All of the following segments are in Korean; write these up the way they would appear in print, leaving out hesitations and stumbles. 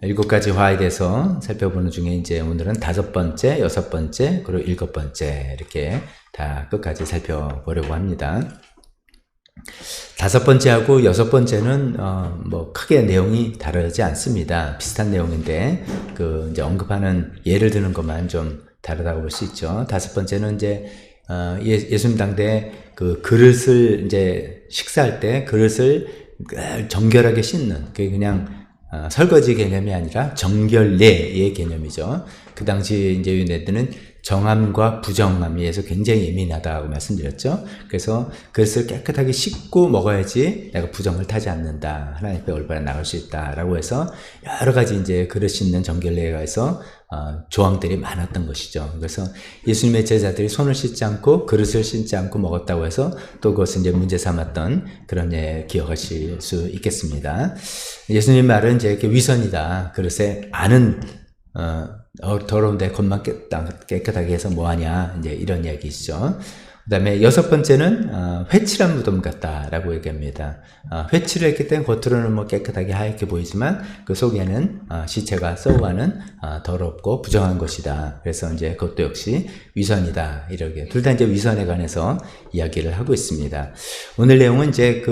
7가지 화에 대해서 살펴보는 중에 이제 오늘은 5번째, 6번째, 그리고 7번째 이렇게 다 끝까지 살펴보려고 합니다. 5번째하고 6번째는 뭐 크게 내용이 다르지 않습니다. 비슷한 내용인데 이제 언급하는 예를 드는 것만 좀 다르다고 볼 수 있죠. 5번째는 이제 예수님 당대 그 그릇을 이제 식사할 때 그릇을 정결하게 씻는 그게 그냥 설거지 개념이 아니라 정결례의 개념이죠. 그 당시 이제 유대인들은 정함과 부정함에서 굉장히 예민하다고 말씀드렸죠. 그래서 그것을 깨끗하게 씻고 먹어야지 내가 부정을 타지 않는다. 하나님 앞에 올바로 나갈 수 있다라고 해서 여러 가지 이제 그릇 씻는 정결례가 해서 조항들이 많았던 것이죠. 그래서 예수님의 제자들이 손을 씻지 않고 그릇을 씻지 않고 먹었다고 해서 또 그것을 이제 문제 삼았던 그런 예 기억하실 수 있겠습니다. 예수님 말은 이제 이렇게 위선이다. 그릇에 아는 더러운데 겉만 깨끗하게 해서 뭐하냐 이제 이런 이야기시죠. 그 다음에 6번째는 회칠한 무덤 같다라고 얘기합니다. 회칠을 했기 때문에 겉으로는 뭐 깨끗하게 하얗게 보이지만 그 속에는 시체가 썩어가는 더럽고 부정한 것이다. 그래서 이제 그것도 역시 위선이다. 이렇게 둘 다 이제 위선에 관해서 이야기를 하고 있습니다. 오늘 내용은 이제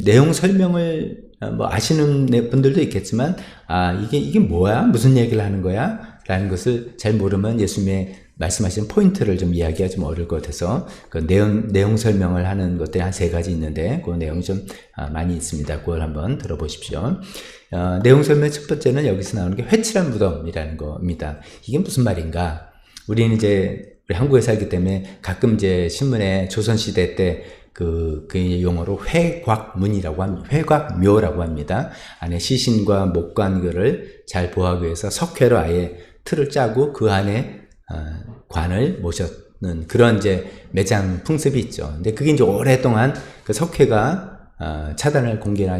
내용 설명을 뭐 아시는 분들도 있겠지만 이게 뭐야? 무슨 얘기를 하는 거야? 라는 것을 잘 모르면 예수님의 말씀하신 포인트를 좀 이야기하기 좀 어려울 것 같아서 그 내용 설명을 하는 것들이 한 3가지 있는데 그 내용이 좀 많이 있습니다. 그걸 한번 들어보십시오. 내용 설명 첫 번째는 여기서 나오는 게 회칠한 무덤이라는 겁니다. 이게 무슨 말인가? 우리는 이제 한국에 살기 때문에 가끔 이제 신문에 조선시대 때 그 용어로 회곽문이라고 합니다. 회곽묘라고 합니다. 안에 시신과 목관들을 잘 보호하기 위해서 석회로 아예 틀을 짜고 그 안에 관을 모셨는 그런 이제 매장 풍습이 있죠. 근데 그게 이제 오랫동안 그 석회가 차단을 공기나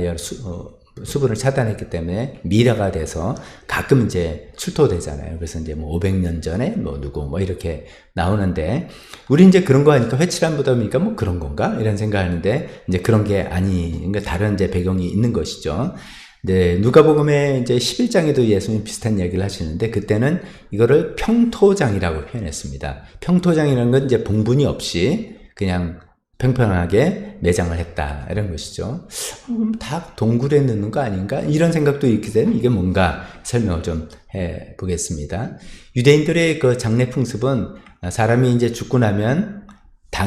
수분을 차단했기 때문에 미라가 돼서 가끔 이제 출토되잖아요. 그래서 이제 뭐 500년 전에 뭐 누구 뭐 이렇게 나오는데 우리 이제 그런 거 하니까 회칠한 무덤이니까 뭐 그런 건가? 이런 생각하는데 이제 그런 게 그러니까 다른 이제 배경이 있는 것이죠. 네, 누가복음의 이제 11장에도 예수님 비슷한 이야기를 하시는데 그때는 이거를 평토장이라고 표현했습니다. 평토장이라는 건 이제 봉분이 없이 그냥 평평하게 매장을 했다 이런 것이죠. 다 동굴에 넣는 거 아닌가? 이런 생각도 있게 되면 이게 뭔가 설명을 좀 해보겠습니다. 유대인들의 그 장례 풍습은 사람이 이제 죽고 나면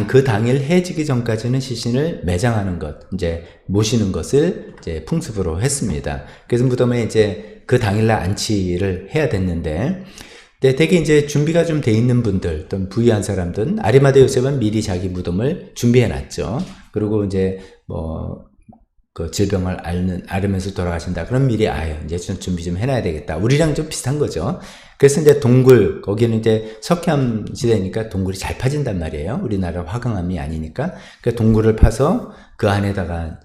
그 당일 해지기 전까지는 시신을 매장하는 것, 이제 모시는 것을 이제 풍습으로 했습니다. 그래서 무덤에 이제 그 당일날 안치를 해야 됐는데, 되게 이제 준비가 좀 돼 있는 분들, 또 부유한 사람들은 아리마대 요셉은 미리 자기 무덤을 준비해 놨죠. 그리고 이제 그 질병을 앓으면서 돌아가신다. 그럼 미리 이제 좀 준비 좀 해놔야 되겠다. 우리랑 좀 비슷한 거죠. 그래서 이제 동굴, 거기는 이제 석회암 시대니까 동굴이 잘 파진단 말이에요. 우리나라 화강암이 아니니까. 그 동굴을 파서 그 안에다가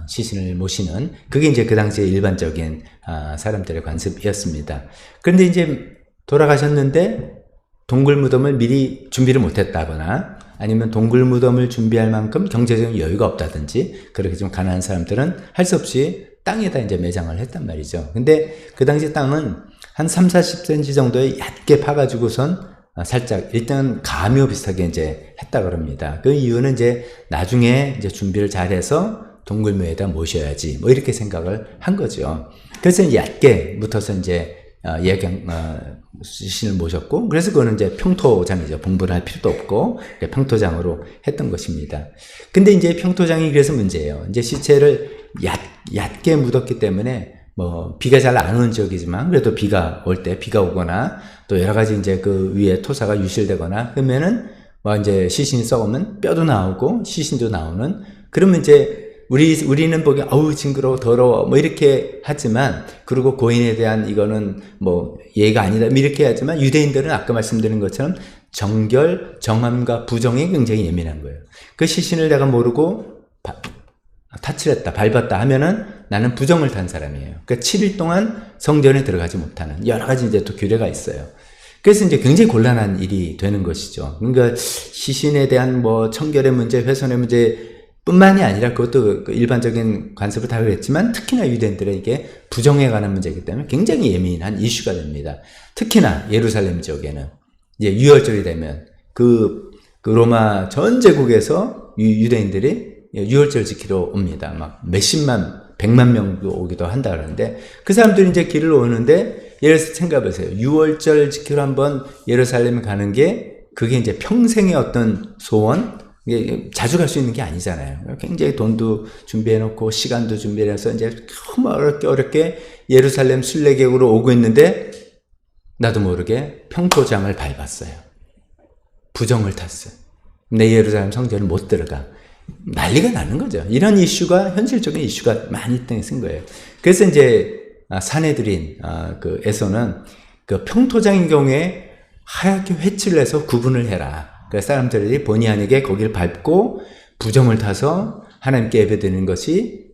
시신을 모시는, 그게 이제 그 당시에 일반적인 사람들의 관습이었습니다. 그런데 이제 돌아가셨는데 동굴 무덤을 미리 준비를 못했다거나 아니면 동굴 무덤을 준비할 만큼 경제적인 여유가 없다든지 그렇게 좀 가난한 사람들은 할 수 없이 땅에다 이제 매장을 했단 말이죠. 근데 그 당시 땅은 한 30-40cm 정도에 얕게 파가지고선 살짝 일단 가묘 비슷하게 이제 했다 그럽니다. 그 이유는 이제 나중에 이제 준비를 잘해서 동굴묘에다 모셔야지 뭐 이렇게 생각을 한 거죠. 그래서 얕게 묻어서 이제 시신을 모셨고, 그래서 그거는 이제 평토장이죠. 봉분할 필요도 없고, 평토장으로 했던 것입니다. 근데 이제 평토장이 그래서 문제예요. 이제 시체를 얕게 묻었기 때문에, 비가 잘 안 오는 지역이지만, 그래도 비가 오거나, 또 여러 가지 이제 그 위에 토사가 유실되거나, 그러면은, 이제 시신이 썩으면 뼈도 나오고, 시신도 나오는, 그러면 이제 우리는 보기에 징그러워 더러워 뭐 이렇게 하지만, 그리고 고인에 대한 이거는 예가 아니다 이렇게 하지만 유대인들은 아까 말씀드린 것처럼 정함과 부정에 굉장히 예민한 거예요. 그 시신을 내가 모르고 타칠했다 밟았다 하면은 나는 부정을 탄 사람이에요. 그러니까 7일 동안 성전에 들어가지 못하는 여러 가지 이제 또 규례가 있어요. 그래서 이제 굉장히 곤란한 일이 되는 것이죠. 그러니까 시신에 대한 청결의 문제, 훼손의 문제 뿐만이 아니라 그것도 그 일반적인 관습을 다 그랬지만 특히나 유대인들에게 부정에 관한 문제이기 때문에 굉장히 예민한 이슈가 됩니다. 특히나 예루살렘 지역에는 이제 유월절이 되면 그 로마 전 제국에서 유대인들이 유월절 지키러 옵니다. 막 몇십만, 100만 명도 오기도 한다 그러는데 그 사람들이 이제 길을 오는데 예를 들어서 생각해보세요. 유월절 지키러 한번 예루살렘에 가는 게 그게 이제 평생의 어떤 소원, 자주 갈 수 있는 게 아니잖아요. 굉장히 돈도 준비해놓고 시간도 준비해서 이제 너무 어렵게 예루살렘 순례객으로 오고 있는데 나도 모르게 평토장을 밟았어요. 부정을 탔어요. 내 예루살렘 성전을 못 들어가. 난리가 나는 거죠. 이런 이슈가 현실적인 이슈가 많이 쓴 거예요. 그래서 이제 사내들인 에서는 그 평토장인 경우에 하얗게 회칠을 해서 구분을 해라. 그 사람들이 본의 아니게 거기를 밟고 부정을 타서 하나님께 예배드리는 것이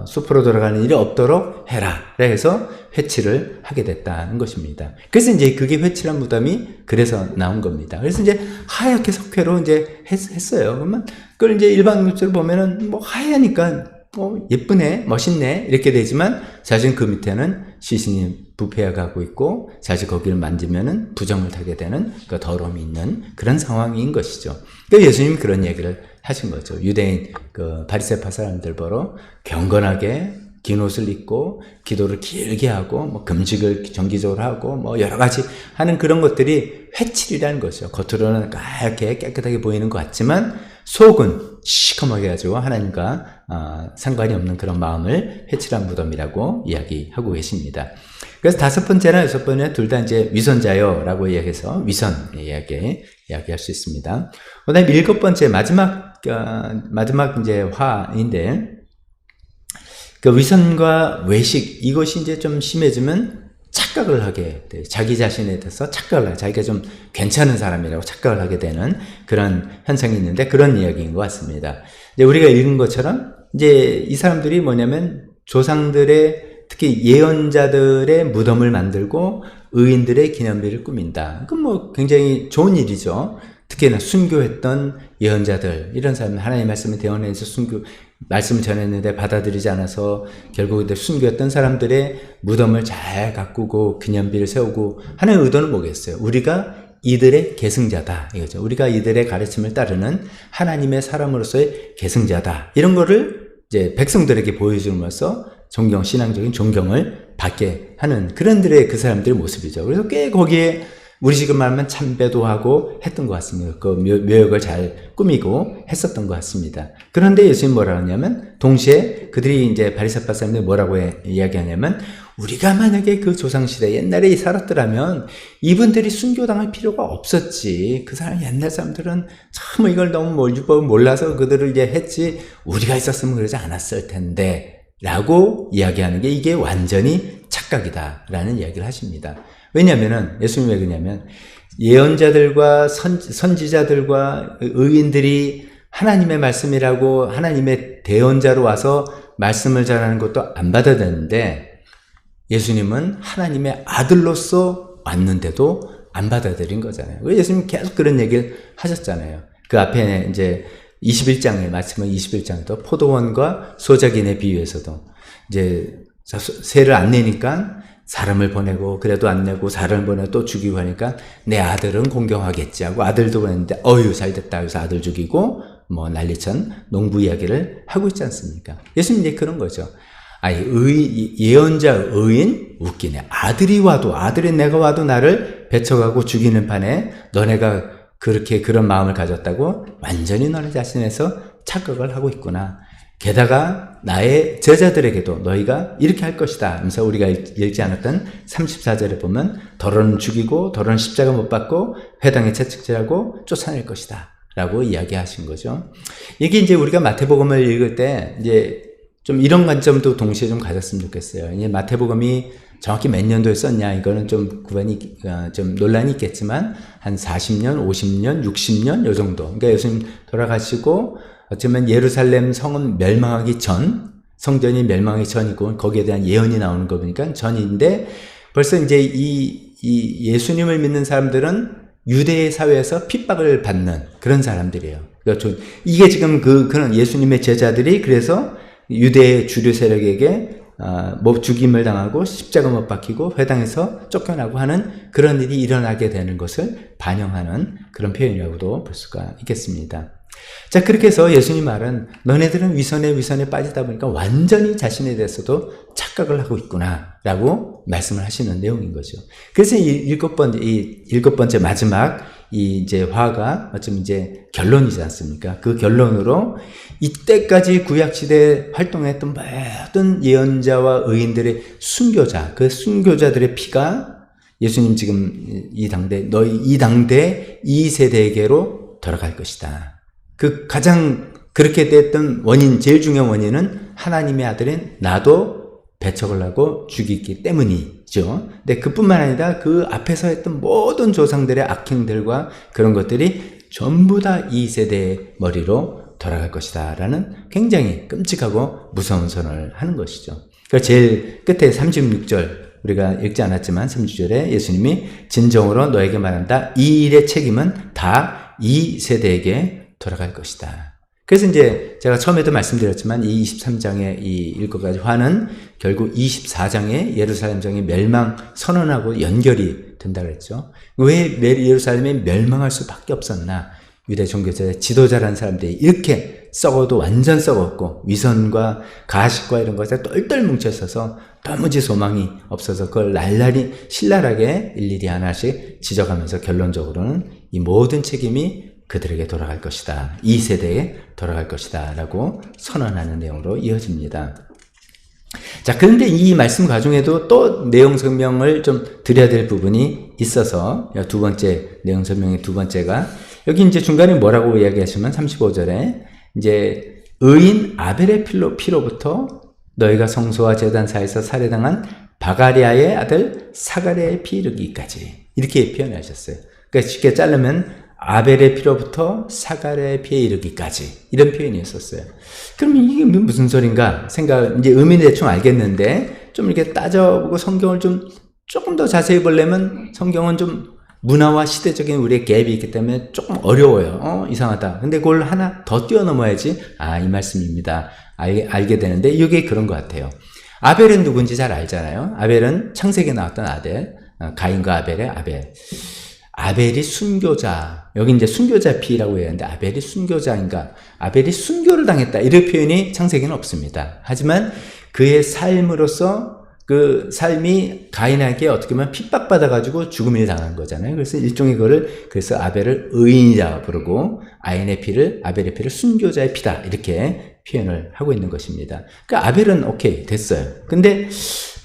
숲으로 돌아가는 일이 없도록 해라. 그래서 회칠을 하게 됐다는 것입니다. 그래서 이제 그게 회칠한 무덤이 그래서 나온 겁니다. 그래서 이제 하얗게 석회로 이제 했어요. 그러면 그걸 이제 일반 물질을 보면은 뭐 하얘니까 예쁘네, 멋있네 이렇게 되지만 사실 그 밑에는 시신이 부패해가고 있고 사실 거기를 만지면은 부정을 타게 되는 그 더러움이 있는 그런 상황인 것이죠. 그러니까 예수님이 그런 얘기를 하신 거죠. 유대인 그 바리새파 사람들 보러 경건하게 긴 옷을 입고 기도를 길게 하고 뭐 금식을 정기적으로 하고 뭐 여러 가지 하는 그런 것들이 회칠이라는 거죠. 겉으로는 까맣게 깨끗하게 보이는 것 같지만 속은 시커멓게 가지고 하나님과 상관이 없는 그런 마음을 회칠한 무덤이라고 이야기하고 계십니다. 그래서 다섯 번째나 여섯 번째 둘 다 이제 위선자요라고 이야기해서 위선 이야기할 수 있습니다. 그다음에 일곱 번째 마지막 이제 화인데 그 위선과 외식 이것이 이제 좀 심해지면 착각을 하게 돼요. 자기 자신에 대해서 착각을 하게, 자기가 좀 괜찮은 사람이라고 착각을 하게 되는 그런 현상이 있는데 그런 이야기인 것 같습니다. 이제 우리가 읽은 것처럼 이제 이 사람들이 뭐냐면 조상들의 특히 예언자들의 무덤을 만들고 의인들의 기념비를 꾸민다. 그건 뭐 굉장히 좋은 일이죠. 특히나 순교했던 예언자들 이런 사람 하나님의 말씀을 대언해서 말씀을 전했는데 받아들이지 않아서 결국 순교했던 사람들의 무덤을 잘 가꾸고 기념비를 세우고 하나의 의도는 뭐겠어요? 우리가 이들의 계승자다 이거죠. 우리가 이들의 가르침을 따르는 하나님의 사람으로서의 계승자다. 이런 거를 이제 백성들에게 보여줌으로써 신앙적인 존경을 받게 하는 그런들의 그 사람들의 모습이죠. 그래서 꽤 거기에 우리 지금 말하면 참배도 하고 했던 것 같습니다. 그 묘역을 잘 꾸미고 했었던 것 같습니다. 그런데 예수님 뭐라고 하냐면 동시에 그들이 이제 바리새파 사람들이 뭐라고 이야기하냐면 우리가 만약에 그 조상시대 옛날에 살았더라면 이분들이 순교당할 필요가 없었지. 그 사람 옛날 사람들은 참 이걸 너무 율법을 몰라서 그들을 이제 했지. 우리가 있었으면 그러지 않았을 텐데 라고 이야기하는 게 이게 완전히 착각이다 라는 이야기를 하십니다. 왜냐면은 예수님이 왜 그러냐면 예언자들과 선지자들과 의인들이 하나님의 말씀이라고 하나님의 대언자로 와서 말씀을 전하는 것도 안 받아야 되는데 예수님은 하나님의 아들로서 왔는데도 안 받아들인 거잖아요. 예수님 계속 그런 얘기를 하셨잖아요. 그 앞에 이제 21장의 말씀은 21장에도 포도원과 소작인의 비유에서도 이제 세를 안 내니까 사람을 보내고 그래도 안 내고 사람을 보내고 또 죽이고 하니까 내 아들은 공경하겠지 하고 아들도 보냈는데 어휴 잘됐다 해서 아들 죽이고 뭐 난리천 농부 이야기를 하고 있지 않습니까? 예수님이 그런 거죠. 예언자 의인 웃기네. 아들이 와도 아들이 내가 와도 나를 배척하고 죽이는 판에 너네가 그렇게 그런 마음을 가졌다고 완전히 너네 자신에서 착각을 하고 있구나. 게다가 나의 제자들에게도 너희가 이렇게 할 것이다 하면서 우리가 읽지 않았던 34절에 보면 더러는 죽이고 더러는 십자가 못 박고 회당에 채찍질하고 쫓아낼 것이다 라고 이야기하신 거죠. 이게 이제 우리가 마태복음을 읽을 때 이제 좀 이런 관점도 동시에 좀 가졌으면 좋겠어요. 이제 마태복음이 정확히 몇 년도에 썼냐 이거는 좀 좀 논란이 있겠지만 한 40년, 50년, 60년 요 정도. 그러니까 예수님 돌아가시고 어쩌면 예루살렘 성은 멸망하기 전, 성전이 멸망하기 전이고 거기에 대한 예언이 나오는 거 보니까 전인데 벌써 이제 이 예수님을 믿는 사람들은 유대 사회에서 핍박을 받는 그런 사람들이에요. 그러니까 이게 지금 그런 예수님의 제자들이 그래서 유대 주류 세력에게 못 죽임을 당하고 십자가 못 박히고 회당에서 쫓겨나고 하는 그런 일이 일어나게 되는 것을 반영하는 그런 표현이라고도 볼 수가 있겠습니다. 자, 그렇게 해서 예수님 말은 너네들은 위선에 빠지다 보니까 완전히 자신에 대해서도 착각을 하고 있구나 라고 말씀을 하시는 내용인 거죠. 그래서 이 일곱 번째 마지막 이제 화가 어쩌면 이제 결론이지 않습니까? 그 결론으로 이때까지 구약시대에 활동했던 모든 예언자와 의인들의 순교자, 그 순교자들의 피가 예수님 지금 이 당대 이 세대에게로 돌아갈 것이다. 그 가장 그렇게 됐던 원인, 제일 중요한 원인은 하나님의 아들인 나도 배척을 하고 죽이기 때문이죠. 근데 그뿐만 아니라 그 앞에서 했던 모든 조상들의 악행들과 그런 것들이 전부 다 이 세대의 머리로 돌아갈 것이다 라는 굉장히 끔찍하고 무서운 선언을 하는 것이죠. 그러니까 제일 끝에 36절 우리가 읽지 않았지만 36절에 예수님이 진정으로 너에게 말한다. 이 일의 책임은 다 이 세대에게 돌아갈 것이다. 그래서 이제 제가 처음에도 말씀드렸지만 이 23장의 이 7가지 화는 결국 24장의 예루살렘성의 멸망 선언하고 연결이 된다고 했죠. 왜 예루살렘이 멸망할 수밖에 없었나? 유대 종교제의 지도자라는 사람들이 이렇게 썩어도 완전 썩었고 위선과 가식과 이런 것에 똘똘 뭉쳐있어서 도무지 소망이 없어서 그걸 날라리 신랄하게 일일이 하나씩 지적하면서 결론적으로는 이 모든 책임이 그들에게 돌아갈 것이다. 이 세대에 돌아갈 것이다. 라고 선언하는 내용으로 이어집니다. 자, 그런데 이 말씀 과정에도 또 내용 설명을 좀 드려야 될 부분이 있어서 두 번째, 내용 설명의 두 번째가 여기 이제 중간에 뭐라고 이야기하시면 35절에 이제 의인 아벨의 피로부터 너희가 성소와 제단사에서 살해당한 바가리아의 아들 사가랴의 피 이르기까지 이렇게 표현하셨어요. 그러니까 쉽게 자르면 아벨의 피로부터 사가랴의 피에 이르기까지 이런 표현이 있었어요. 그럼 이게 무슨 소린가 이제 의미는 대충 알겠는데 좀 이렇게 따져보고 성경을 조금 더 자세히 보려면 성경은 좀 문화와 시대적인 우리의 갭이 있기 때문에 조금 어려워요. 이상하다. 근데 그걸 하나 더 뛰어넘어야지 이 말씀입니다. 알게 되는데 이게 그런 것 같아요. 아벨은 누군지 잘 알잖아요. 아벨은 창세기에 나왔던 아들, 가인과 아벨의 아벨. 아벨이 순교자, 여기 이제 순교자 피라고 해야 하는데 아벨이 순교자인가? 아벨이 순교를 당했다. 이런 표현이 창세기는 없습니다. 하지만 그의 삶으로서 그 삶이 가인에게 어떻게 보면 핍박받아가지고 죽음을 당한 거잖아요. 그래서 일종의 그래서 아벨을 의인이라 부르고 아벨의 피를 순교자의 피다. 이렇게 표현을 하고 있는 것입니다. 그러니까 아벨은 오케이, 됐어요. 근데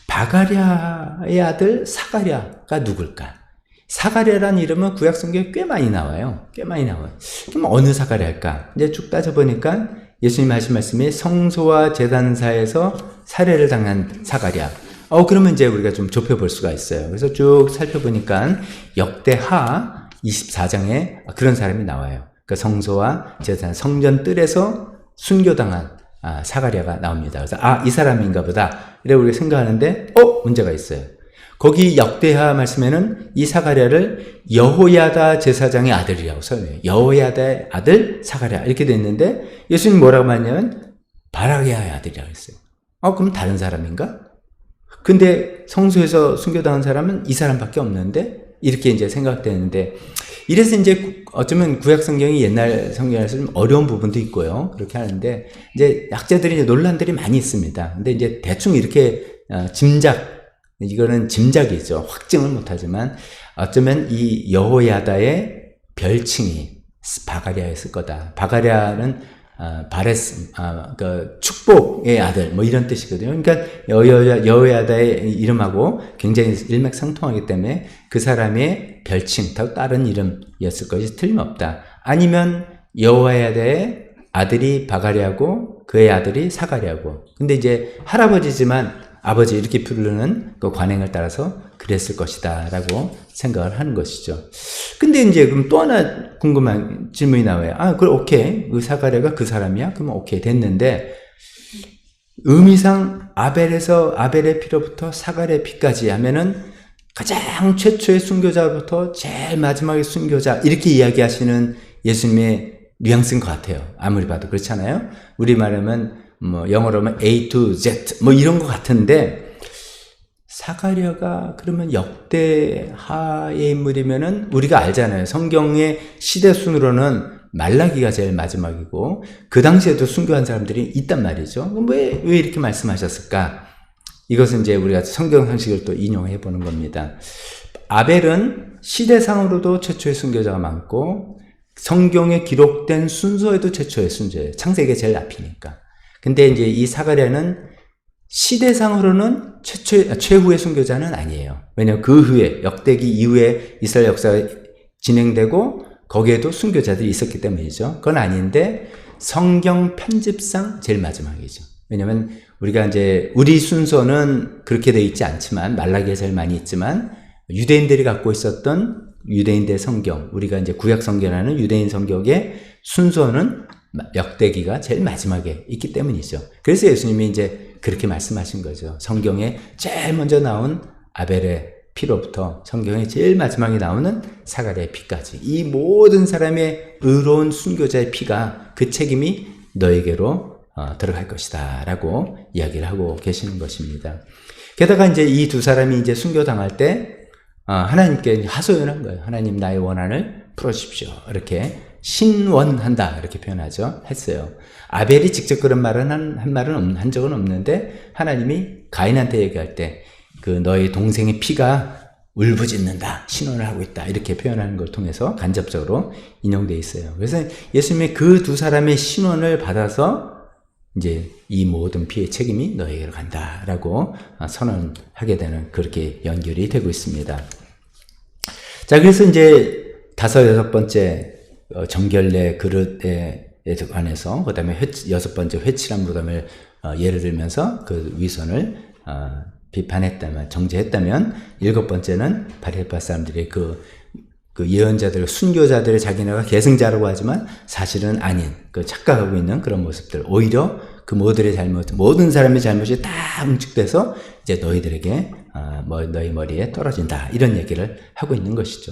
바가랴의 아들 사가랴가 누굴까? 사가랴라는 이름은 구약 성경에 꽤 많이 나와요. 그럼 어느 사가랴일까? 이제 쭉 따져보니까 예수님 하신 말씀이 성소와 제단사에서 살해를 당한 사가랴. 그러면 이제 우리가 좀 좁혀볼 수가 있어요. 그래서 쭉 살펴보니까 역대하 24장에 그런 사람이 나와요. 그 성소와 제단, 성전 뜰에서 순교당한 사가랴가 나옵니다. 그래서 이 사람인가 보다. 이래 우리가 생각하는데 문제가 있어요. 거기 역대하 말씀에는 이 사가랴를 여호야다 제사장의 아들이라고 설명해요. 여호야다의 아들 사가랴 이렇게 돼 있는데 예수님 뭐라고 하냐면 바라기아의 아들이라고 했어요. 그럼 다른 사람인가? 근데 성소에서 순교당한 사람은 이 사람밖에 없는데 이렇게 이제 생각되는데 이래서 이제 어쩌면 구약 성경이 옛날 성경에서 좀 어려운 부분도 있고요. 그렇게 하는데 이제 약자들이 이제 논란들이 많이 있습니다. 근데 이제 대충 이렇게 이거는 짐작이죠. 확증을 못하지만 어쩌면 이 여호야다의 별칭이 바가랴였을 거다. 바가랴는 그 축복의 아들 뭐 이런 뜻이거든요. 그러니까 여호야다의 이름하고 굉장히 일맥상통하기 때문에 그 사람의 별칭, 다른 이름이었을 것이 틀림없다. 아니면 여호야다의 아들이 바가랴고 그의 아들이 사가랴고. 근데 이제 할아버지지만 아버지 이렇게 부르는 그 관행을 따라서 그랬을 것이다 라고 생각을 하는 것이죠. 근데 이제 그럼 또 하나 궁금한 질문이 나와요. 그럼 오케이. 그 사가랴가 그 사람이야? 그러면 오케이. 됐는데, 의미상 아벨의 피로부터 사가랴의 피까지 하면은 가장 최초의 순교자부터 제일 마지막의 순교자, 이렇게 이야기하시는 예수님의 뉘앙스인 것 같아요. 아무리 봐도 그렇잖아요. 우리 말하면 뭐 영어로 하면 A to Z 뭐 이런 것 같은데 사가랴가 그러면 역대하의 인물이면은 우리가 알잖아요. 성경의 시대 순으로는 말라기가 제일 마지막이고 그 당시에도 순교한 사람들이 있단 말이죠. 왜 이렇게 말씀하셨을까? 이것은 이제 우리가 성경 상식을 또 인용해 보는 겁니다. 아벨은 시대상으로도 최초의 순교자가 많고 성경에 기록된 순서에도 최초의 순교예요. 창세기가 제일 앞이니까. 근데 이제 이 사가랴는 시대상으로는 최후의 순교자는 아니에요. 왜냐하면 그 후에 역대기 이후에 이스라엘 역사가 진행되고 거기에도 순교자들이 있었기 때문이죠. 그건 아닌데 성경 편집상 제일 마지막이죠. 왜냐하면 우리가 이제 우리 순서는 그렇게 되어 있지 않지만 말라기에 제일 많이 있지만 유대인들이 갖고 있었던 유대인대 성경, 우리가 이제 구약 성경이라는 유대인 성경의 순서는 역대기가 제일 마지막에 있기 때문이죠. 그래서 예수님이 이제 그렇게 말씀하신 거죠. 성경에 제일 먼저 나온 아벨의 피로부터 성경에 제일 마지막에 나오는 사가랴의 피까지 이 모든 사람의 의로운 순교자의 피가 그 책임이 너에게로 들어갈 것이다 라고 이야기를 하고 계시는 것입니다. 게다가 이제 이 두 사람이 이제 순교당할 때 하나님께 하소연한 거예요. 하나님 나의 원한을 풀어주십시오. 이렇게 신원한다 이렇게 표현하죠. 했어요. 아벨이 직접 그런 말은 한 적은 없는데 하나님이 가인한테 얘기할 때 그 너의 동생의 피가 울부짖는다 신원을 하고 있다 이렇게 표현하는 걸 통해서 간접적으로 인용되어 있어요. 그래서 예수님이 그 두 사람의 신원을 받아서 이제 이 모든 피의 책임이 너에게로 간다라고 선언하게 되는 그렇게 연결이 되고 있습니다. 자, 그래서 이제 여섯 번째 정결례 그릇에 관해서 그다음에 여섯 번째 회칠한 무덤을 예를 들면서 그 위선을 비판했다면 정죄했다면 일곱 번째는 바리새파 사람들의 그 예언자들 순교자들의 자기네가 계승자라고 하지만 사실은 아닌 그 착각하고 있는 그런 모습들 오히려 그 모든 사람의 잘못이 다 응축돼서 이제 너희들에게 너희 머리에 떨어진다 이런 얘기를 하고 있는 것이죠.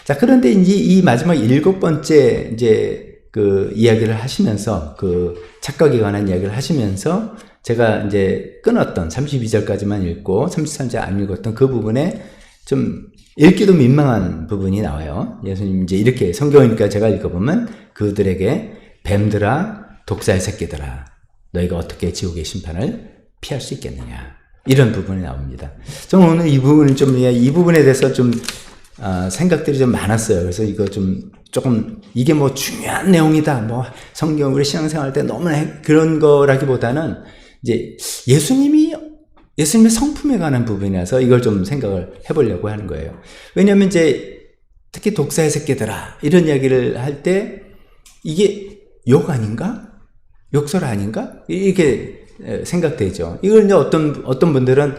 자, 그런데 이제 이 마지막 일곱 번째 이제 그 이야기를 하시면서 그 착각에 관한 이야기를 하시면서 제가 이제 끊었던 32절까지만 읽고 33절 안 읽었던 그 부분에 좀 읽기도 민망한 부분이 나와요. 예수님 이제 이렇게 성경이니까 제가 읽어보면 그들에게 뱀들아 독사의 새끼들아 너희가 어떻게 지옥의 심판을 피할 수 있겠느냐 이런 부분이 나옵니다. 저는 오늘 이 부분에 대해서 좀 생각들이 좀 많았어요. 그래서 이거 조금 이게 뭐 중요한 내용이다. 뭐 성경 우리 신앙생활 때 너무나 그런 거라기보다는 이제 예수님의 성품에 관한 부분이라서 이걸 좀 생각을 해보려고 하는 거예요. 왜냐하면 이제 특히 독사의 새끼들아 이런 이야기를 할 때 이게 욕 아닌가? 욕설 아닌가? 이렇게 생각되죠. 이걸 이제 어떤 분들은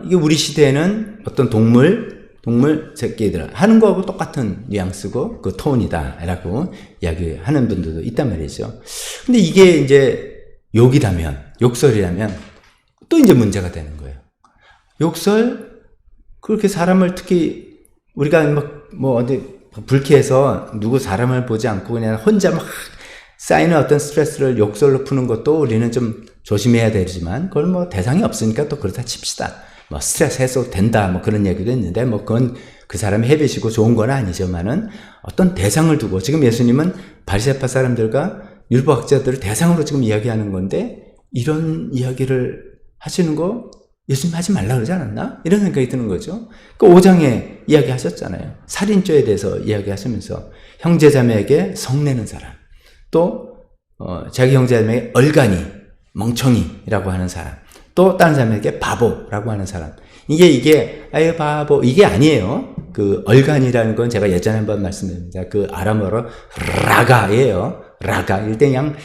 이게 우리 시대에는 어떤 동물 새끼들 하는 거하고 똑같은 뉘앙스고 그 톤이다라고 이야기하는 분들도 있단 말이죠. 근데 이게 이제 욕설이라면 또 이제 문제가 되는 거예요. 욕설 그렇게 사람을 특히 우리가 뭐 어디 불쾌해서 누구 사람을 보지 않고 그냥 혼자 막 쌓이는 어떤 스트레스를 욕설로 푸는 것도 우리는 좀 조심해야 되지만 그걸 뭐 대상이 없으니까 또 그렇다 칩시다. 뭐 스트레스 해소 된다 뭐 그런 얘기도 있는데 뭐 그건 그 사람이 해배시고 좋은 건 아니지만은 어떤 대상을 두고 지금 예수님은 바리새파 사람들과 율법학자들을 대상으로 지금 이야기하는 건데 이런 이야기를 하시는 거 예수님 하지 말라 그러지 않았나? 이런 생각이 드는 거죠. 그 5장에 이야기하셨잖아요. 살인죄에 대해서 이야기하시면서 형제자매에게 성내는 사람 또 자기 형제자매에게 얼간이 멍청이라고 하는 사람 또 다른 사람에게 바보라고 하는 사람 이게 아유 바보 이게 아니에요. 그 얼간이라는 건 제가 예전에 한번 말씀드렸습니다. 그 아람어로 라가예요. 라가 일단 그냥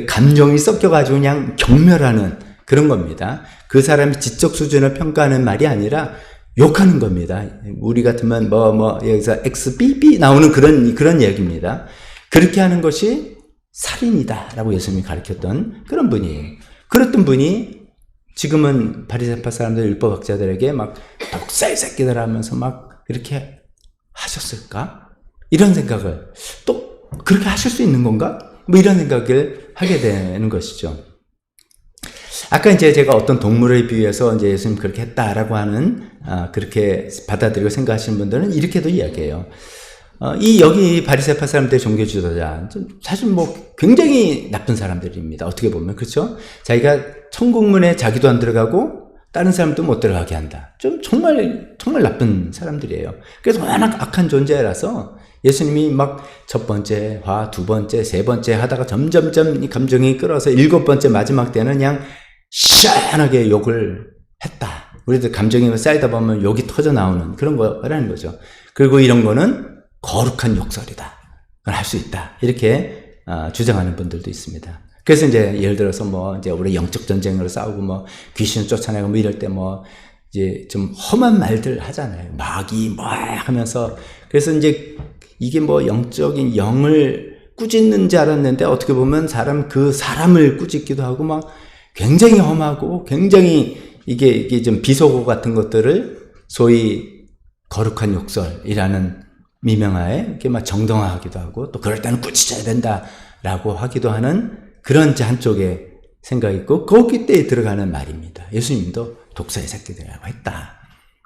감정이 섞여가지고 그냥 경멸하는 그런 겁니다. 그 사람의 지적 수준을 평가하는 말이 아니라 욕하는 겁니다. 우리 같으면 여기서 XBB 나오는 그런 얘기입니다. 그렇게 하는 것이 살인이다라고 예수님이 가르쳤던 그런 분이에요. 그랬던 분이 지금은 바리새파 사람들 율법학자들에게 막 독사의 새끼들 하면서 막 이렇게 하셨을까? 이런 생각을 또 그렇게 하실 수 있는 건가? 뭐 이런 생각을 하게 되는 것이죠. 아까 이제 제가 어떤 동물에 비유해서 이제 예수님 그렇게 했다라고 하는, 그렇게 받아들이고 생각하시는 분들은 이렇게도 이야기해요. 여기 바리새파 사람들 종교 지도자, 사실 뭐 굉장히 나쁜 사람들입니다. 어떻게 보면. 그렇죠? 자기가 천국문에 자기도 안 들어가고 다른 사람도 못 들어가게 한다. 정말 나쁜 사람들이에요. 그래서 워낙 악한 존재라서 예수님이 막 첫 번째 화, 두 번째, 세 번째 하다가 점점점 이 감정이 끌어서 일곱 번째 마지막 때는 그냥 시원하게 욕을 했다. 우리들 감정이 쌓이다 보면 욕이 터져 나오는 그런 거라는 거죠. 그리고 이런 거는 거룩한 욕설이다. 그걸 할 수 있다. 이렇게 주장하는 분들도 있습니다. 그래서 이제 예를 들어서 뭐 이제 우리 영적 전쟁으로 싸우고 뭐 귀신을 쫓아내고 뭐 이럴 때 뭐 이제 좀 험한 말들 하잖아요. 마귀 뭐 하면서. 그래서 이제 이게 뭐 영적인 영을 꾸짖는 줄 알았는데 어떻게 보면 그 사람을 꾸짖기도 하고 막 굉장히 험하고 굉장히 이게 좀 비속어 같은 것들을 소위 거룩한 욕설이라는 미명하에 이렇게 막 정당화하기도 하고 또 그럴 때는 꾸짖어야 된다라고 하기도 하는 그런 한쪽에 생각이 있고 거기 때에 들어가는 말입니다. 예수님도 독사의 새끼들이라고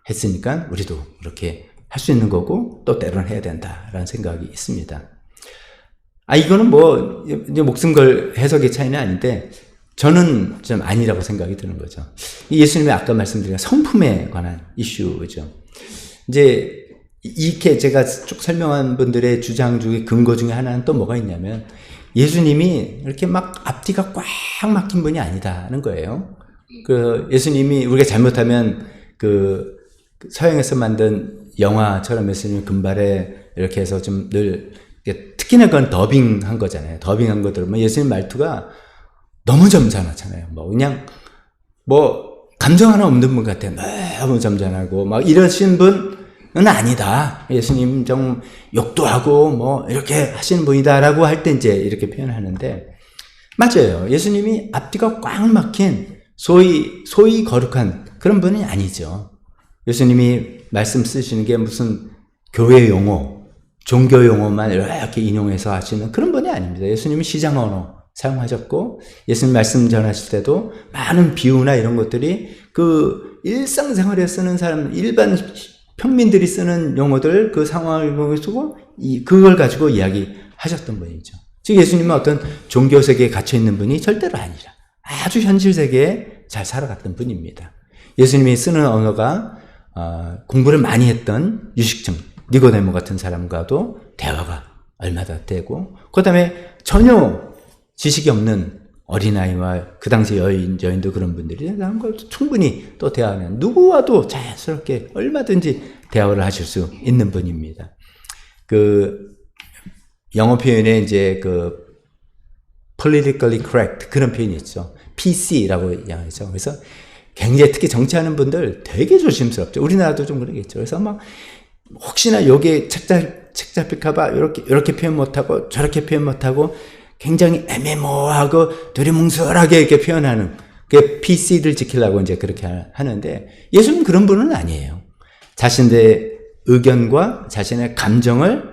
했으니까 우리도 그렇게 할 수 있는 거고 또 때로는 해야 된다라는 생각이 있습니다. 이거는 뭐 이제 목숨 걸 해석의 차이는 아닌데 저는 좀 아니라고 생각이 드는 거죠. 예수님의 아까 말씀드린 성품에 관한 이슈죠. 이제 이렇게 제가 쭉 설명한 분들의 주장 중에 근거 중에 하나는 또 뭐가 있냐면 예수님이 이렇게 막 앞뒤가 꽉 막힌 분이 아니다는 거예요. 예수님이 우리가 잘못하면 서양에서 만든 영화처럼 예수님 금발에 이렇게 해서 좀 늘 특히나 그건 더빙한 거잖아요. 더빙한 거 들으면 예수님 말투가 너무 점잖았잖아요. 뭐 그냥 뭐 감정 하나 없는 분 같아요. 너무 점잖하고 막 이러신 분은 아니다. 예수님 좀 욕도 하고 뭐 이렇게 하시는 분이다라고 할 때 이제 이렇게 표현하는데 맞아요. 예수님이 앞뒤가 꽉 막힌 소위 거룩한 그런 분이 아니죠. 예수님이 말씀 쓰시는 게 무슨 교회 용어, 종교 용어만 이렇게 인용해서 하시는 그런 분이 아닙니다. 예수님이 시장 언어 사용하셨고 예수님 말씀 전하실 때도 많은 비유나 이런 것들이 일상생활에 쓰는 사람, 일반 평민들이 쓰는 용어들 그 상황을 쓰고 그걸 가지고 이야기하셨던 분이죠. 즉 예수님은 어떤 종교 세계에 갇혀 있는 분이 절대로 아니라 아주 현실 세계에 잘 살아갔던 분입니다. 예수님이 쓰는 언어가 공부를 많이 했던 유식층, 니고데모 같은 사람과도 대화가 얼마나 되고 그 다음에 전혀 지식이 없는 어린아이와 그 당시 여인도 그런 분들이 그런 걸 충분히 또 대화하는 누구와도 자연스럽게 얼마든지 대화를 하실 수 있는 분입니다. 영어 표현에 이제 politically correct 그런 표현이 있죠. PC라고 얘기하죠. 그래서 굉장히 특히 정치하는 분들 되게 조심스럽죠. 우리나라도 좀 그러겠죠. 그래서 막 혹시나 여기에 책 잡힐까봐 이렇게 표현 못하고 저렇게 표현 못하고 굉장히 애매모호하고 두리뭉술하게 이렇게 표현하는 그 PC를 지키려고 이제 그렇게 하는데 예수님은 그런 분은 아니에요. 자신의 의견과 자신의 감정을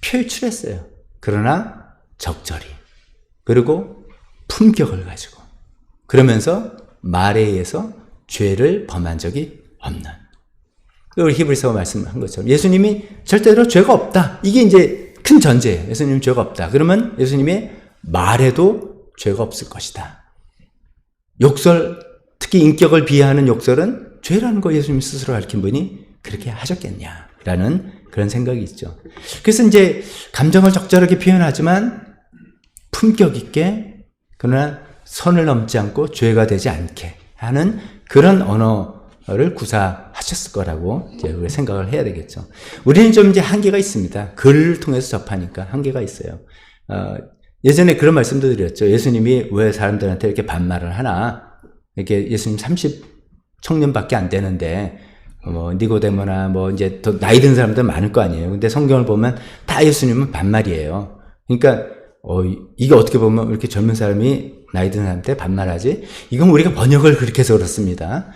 표출했어요. 그러나 적절히 그리고 품격을 가지고 그러면서 말에 의해서 죄를 범한 적이 없는 우리 히브리서가 말씀한 것처럼 예수님이 절대로 죄가 없다. 이게 이제 큰 전제예요. 예수님 죄가 없다. 그러면 예수님의 말에도 죄가 없을 것이다. 욕설, 특히 인격을 비하하는 욕설은 죄라는 거 예수님 스스로 가르친 분이 그렇게 하셨겠냐라는 그런 생각이 있죠. 그래서 이제 감정을 적절하게 표현하지만 품격 있게 그러나 선을 넘지 않고 죄가 되지 않게 하는 그런 언어를 구사하셨을 거라고 이제 우리가 생각을 해야 되겠죠. 우리는 좀 이제 한계가 있습니다. 글을 통해서 접하니까 한계가 있어요. 예전에 그런 말씀도 드렸죠. 예수님이 왜 사람들한테 이렇게 반말을 하나? 이렇게 예수님 30청년밖에 안 되는데 니고데모나 이제 더 나이 든 사람들 많을 거 아니에요. 근데 성경을 보면 다 예수님은 반말이에요. 그러니까 이게 어떻게 보면 이렇게 젊은 사람이 나이 든 사람한테 반말하지? 이건 우리가 번역을 그렇게 해서 그렇습니다.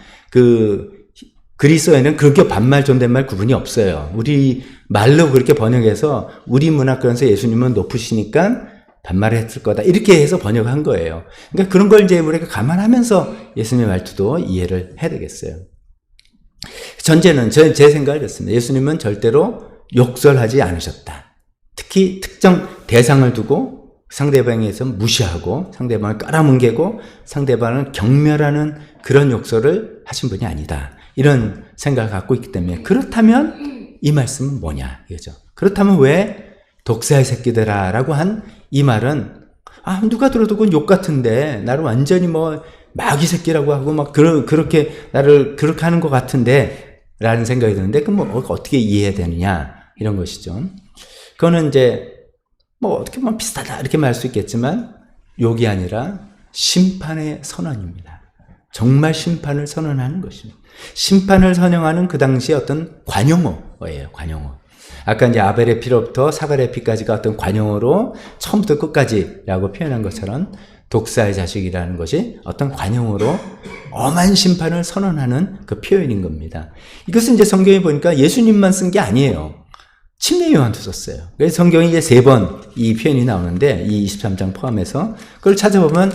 그리스어에는 그렇게 반말 존댓말 구분이 없어요. 우리 말로 그렇게 번역해서 우리 문화권에서 예수님은 높으시니까 반말했을 거다. 이렇게 해서 번역한 거예요. 그러니까 그런 걸 이제 우리가 감안하면서 예수님의 말투도 이해를 해야 되겠어요. 전제는 제 생각을 했습니다. 예수님은 절대로 욕설하지 않으셨다. 특히 특정 대상을 두고 상대방에서 무시하고 상대방을 깔아뭉개고 상대방을 경멸하는 그런 욕설을 하신 분이 아니다. 이런 생각을 갖고 있기 때문에 그렇다면 이 말씀은 뭐냐 이거죠. 그렇다면 왜 독사의 새끼들아 라고 한 이 말은 누가 들어도 그건 욕 같은데 나를 완전히 뭐 마귀 새끼라고 하고 막 그렇게 나를 그렇게 하는 것 같은데 라는 생각이 드는데 그럼 뭐 어떻게 이해해야 되느냐 이런 것이죠. 그거는 이제 뭐 어떻게 보면 비슷하다 이렇게 말할 수 있겠지만 욕이 아니라 심판의 선언입니다. 정말 심판을 선언하는 것입니다. 심판을 선언하는 그 당시에 어떤 관용어예요. 관용어. 아까 이제 아벨의 피로부터 사갈의 피까지가 어떤 관용어로 처음부터 끝까지라고 표현한 것처럼 독사의 자식이라는 것이 어떤 관용어로 엄한 심판을 선언하는 그 표현인 겁니다. 이것은 이제 성경에 보니까 예수님만 쓴 게 아니에요. 침례 요한도 썼어요. 그래서 성경에 이제 3번 이 표현이 나오는데 이 23장 포함해서 그걸 찾아보면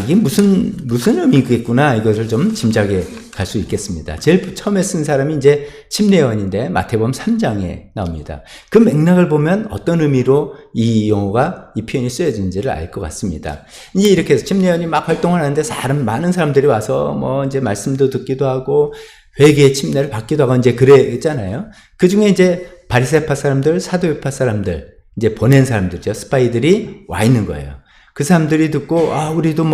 이게 무슨 의미겠구나 이것을 좀 짐작해 갈 수 있겠습니다. 제일 처음에 쓴 사람이 이제 침례 요한인데 마태복음 3장에 나옵니다. 그 맥락을 보면 어떤 의미로 이 용어가 이 표현이 쓰여진지를 알 것 같습니다. 이제 이렇게 해서 침례 요한이 막 활동을 하는데 많은 사람들이 와서 뭐 이제 말씀도 듣기도 하고 회개의 침례를 받기도 하고 이제 그랬잖아요. 그 중에 이제 바리새파 사람들, 사두개파 사람들, 이제 보낸 사람들이죠. 스파이들이 와 있는 거예요. 그 사람들이 듣고, 우리도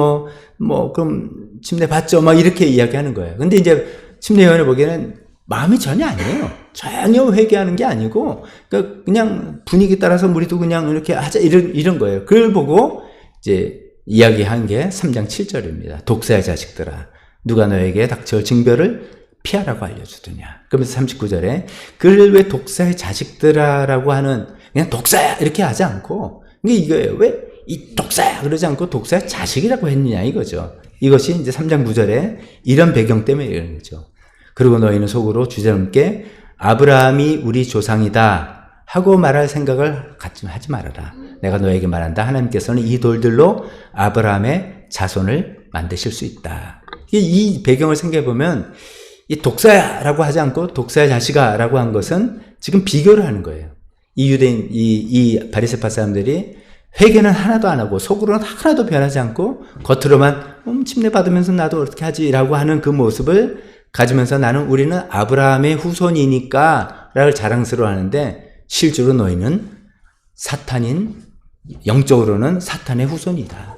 그럼 침례 받죠. 막 이렇게 이야기하는 거예요. 근데 이제 침례 요한을 보기에는 마음이 전혀 아니에요. 전혀 회개하는 게 아니고, 그냥 분위기 따라서 우리도 그냥 이렇게 하자. 이런 거예요. 그걸 보고 이제 이야기한 게 3장 7절입니다. 독사의 자식들아. 누가 너에게 닥쳐 징별을 피하라고 알려주더냐. 그러면서 39절에 그를 왜 독사의 자식들아라고 하는 그냥 독사야 이렇게 하지 않고 이거예요. 왜 이 독사야 그러지 않고 독사의 자식이라고 했느냐 이거죠. 이것이 이제 3장 9절에 이런 배경 때문에 이런 거죠. 그리고 너희는 속으로 주저넘게 아브라함이 우리 조상이다 하고 말할 생각을 하지 말아라. 내가 너에게 말한다. 하나님께서는 이 돌들로 아브라함의 자손을 만드실 수 있다. 이 배경을 생각해 보면 이 독사야라고 하지 않고 독사의 자식아라고 한 것은 지금 비교를 하는 거예요. 이 유대인, 이 바리새파 사람들이 회개는 하나도 안 하고 속으로는 하나도 변하지 않고 겉으로만 침례 받으면서 나도 어떻게 하지라고 하는 그 모습을 가지면서 우리는 아브라함의 후손이니까 라를 자랑스러워하는데 실제로 너희는 영적으로는 사탄의 후손이다.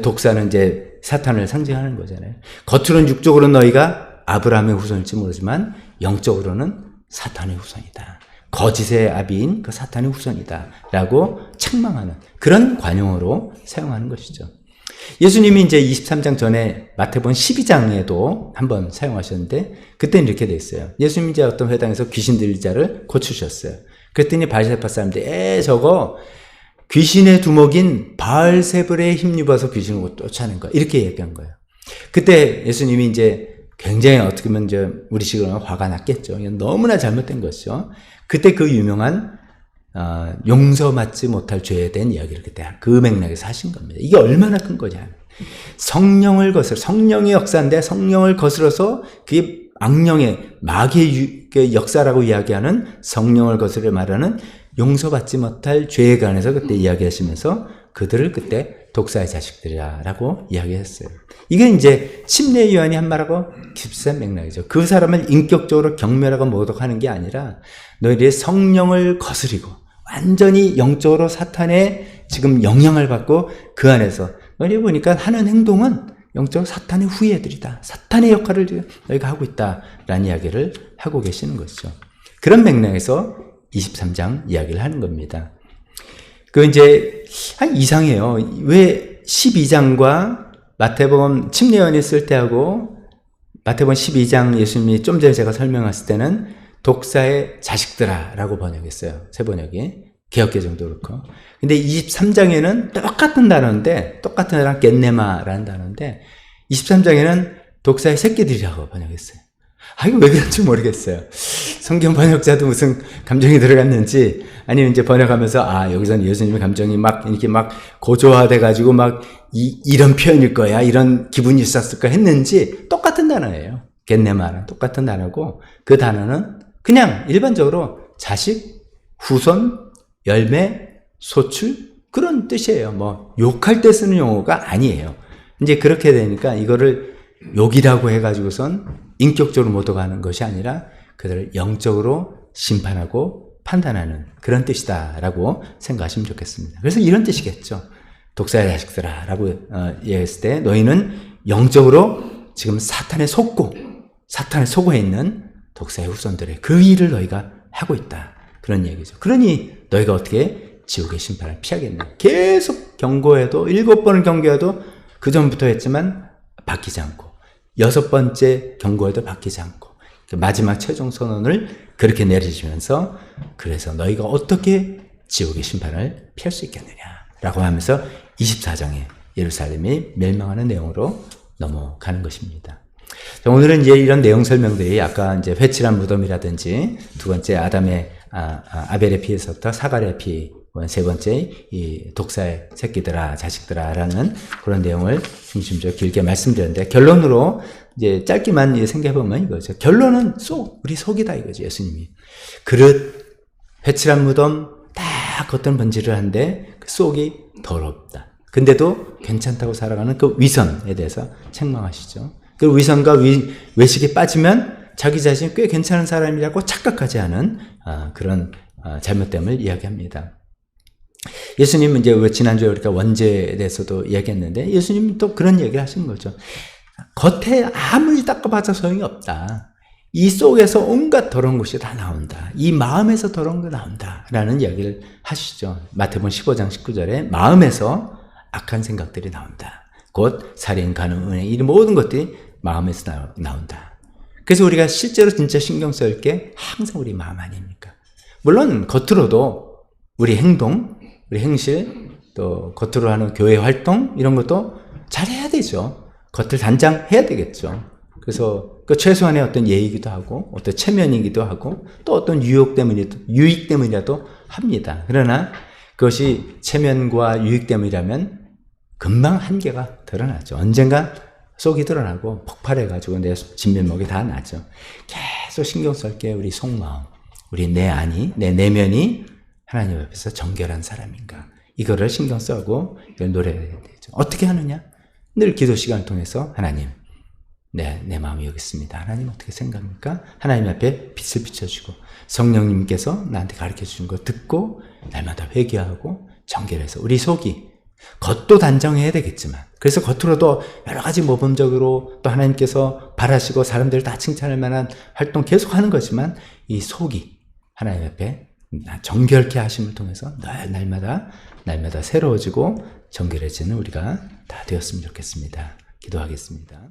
독사는 이제 사탄을 상징하는 거잖아요. 겉으로는 육적으로는 너희가 아브라함의 후손일지 모르지만 영적으로는 사탄의 후손이다. 거짓의 아비인 그 사탄의 후손이다 라고 책망하는 그런 관용어로 사용하는 것이죠. 예수님이 이제 23장 전에 마태복음 12장에도 한번 사용하셨는데 그때는 이렇게 돼 있어요. 예수님이 이제 어떤 회당에서 귀신 들린 자를 고치셨어요. 그랬더니 바리새파 사람들이 저거 귀신의 두목인 바알세불에 힘입어서 귀신을 쫓아낸 거야. 이렇게 얘기한 거예요. 그때 예수님이 이제 굉장히 어떻게 보면 이제 우리식으로 화가 났겠죠. 너무나 잘못된 것이죠. 그때 그 유명한 용서받지 못할 죄에 대한 이야기를 그때 그 맥락에서 하신 겁니다. 이게 얼마나 큰 거냐. 성령의 역사인데 성령을 거스러서 그게 악령의 마귀의 역사라고 이야기하는 성령을 거스려 말하는 용서받지 못할 죄에 관해서 그때 이야기하시면서 그들을 그때 독사의 자식들이라고 이야기했어요. 이게 이제 침례 요한이 한 말하고 비슷한 맥락이죠. 그 사람을 인격적으로 경멸하고 모독하는 게 아니라 너희들이 성령을 거스리고 완전히 영적으로 사탄의 지금 영향을 받고 그 안에서 너희들이 보니까 하는 행동은 영적으로 사탄의 후예들이다. 사탄의 역할을 너희가 하고 있다라는 이야기를 하고 계시는 것이죠. 그런 맥락에서 23장 이야기를 하는 겁니다. 그 이제 이상해요. 왜 12장과 마태복음 침례 요한이 쓸 때하고 마태복음 12장 예수님이 좀 전에 제가 설명했을 때는 독사의 자식들아라고 번역했어요. 새 번역이 개역개정도 그렇고. 근데 23장에는 똑같은 단어인데 똑같은 단어랑 겟네마라는 단어인데 23장에는 독사의 새끼들이라고 번역했어요. 이거 왜 그런지 모르겠어요. 성경 번역자도 무슨 감정이 들어갔는지, 아니면 이제 번역하면서, 여기서는 예수님의 감정이 막, 이렇게 막 고조화돼가지고 막, 이런 표현일 거야, 이런 기분이 있었을까 했는지, 똑같은 단어예요. 겟네마는 똑같은 단어고, 그 단어는 그냥 일반적으로 자식, 후손, 열매, 소출, 그런 뜻이에요. 뭐, 욕할 때 쓰는 용어가 아니에요. 이제 그렇게 되니까 이거를 욕이라고 해가지고선 인격적으로 모독하는 것이 아니라 그들을 영적으로 심판하고 판단하는 그런 뜻이다라고 생각하시면 좋겠습니다. 그래서 이런 뜻이겠죠. 독사의 자식들아 라고 얘기했을 때 너희는 영적으로 지금 사탄에 속고해 있는 독사의 후손들의 그 일을 너희가 하고 있다. 그런 얘기죠. 그러니 너희가 어떻게 지옥의 심판을 피하겠냐. 계속 경고해도 7번을 경고해도 그 전부터 했지만 바뀌지 않고 6번째 경고에도 바뀌지 않고 마지막 최종 선언을 그렇게 내리시면서 그래서 너희가 어떻게 지옥의 심판을 피할 수 있겠느냐라고 하면서 24장에 예루살렘이 멸망하는 내용으로 넘어가는 것입니다. 오늘은 이제 이런 내용 설명들이 아까 이제 회칠한 무덤이라든지 두 번째 아벨의 피에서부터 사갈의 피, 세 번째 이 독사의 새끼들아 자식들아라는 그런 내용을 중심적으로 길게 말씀드렸는데 결론으로 이제 짧게만 생각해보면 이거죠. 결론은 우리 속이다 이거죠. 예수님이 그릇 회칠한 무덤 다 겉은 번지를 한데 그 속이 더럽다. 근데도 괜찮다고 살아가는 그 위선에 대해서 책망하시죠. 그 위선과 외식에 빠지면 자기 자신이 꽤 괜찮은 사람이라고 착각하지 않은 그런 잘못됨을 이야기합니다. 예수님은 이제 지난주에 우리가 원죄에 대해서도 이야기했는데 예수님은 또 그런 얘기를 하시는 거죠. 겉에 아무리 닦아봐서 소용이 없다. 이 속에서 온갖 더러운 것이 다 나온다. 이 마음에서 더러운 거 나온다. 라는 이야기를 하시죠. 마태복음 15장 19절에 마음에서 악한 생각들이 나온다. 곧 살인, 간음, 은혜 이 모든 것들이 마음에서 나온다. 그래서 우리가 실제로 진짜 신경 쓸 게 항상 우리 마음 아닙니까? 물론 겉으로도 우리 행동, 우리 행실, 또 겉으로 하는 교회 활동 이런 것도 잘해야 되죠. 겉을 단장해야 되겠죠. 그래서 그 최소한의 어떤 예의이기도 하고 어떤 체면이기도 하고 또 어떤 유익 때문이라도 합니다. 그러나 그것이 체면과 유익 때문이라면 금방 한계가 드러나죠. 언젠가 속이 드러나고 폭발해가지고 내 진면목이 다 나죠. 계속 신경 쓸 게 우리 속마음, 우리 내 안이, 내 내면이 하나님 앞에서 정결한 사람인가. 이거를 신경 쓰고 이걸 노래해야 되죠. 어떻게 하느냐? 늘 기도 시간을 통해서 하나님, 내 마음이 여기 있습니다. 하나님 어떻게 생각합니까? 하나님 앞에 빛을 비춰주고 성령님께서 나한테 가르쳐 주신 거 듣고 날마다 회개하고 정결해서 우리 속이 겉도 단정해야 되겠지만 그래서 겉으로도 여러 가지 모범적으로 또 하나님께서 바라시고 사람들을 다 칭찬할 만한 활동 계속 하는 거지만 이 속이 하나님 앞에 정결케 하심을 통해서 날마다 새로워지고 정결해지는 우리가 다 되었으면 좋겠습니다. 기도하겠습니다.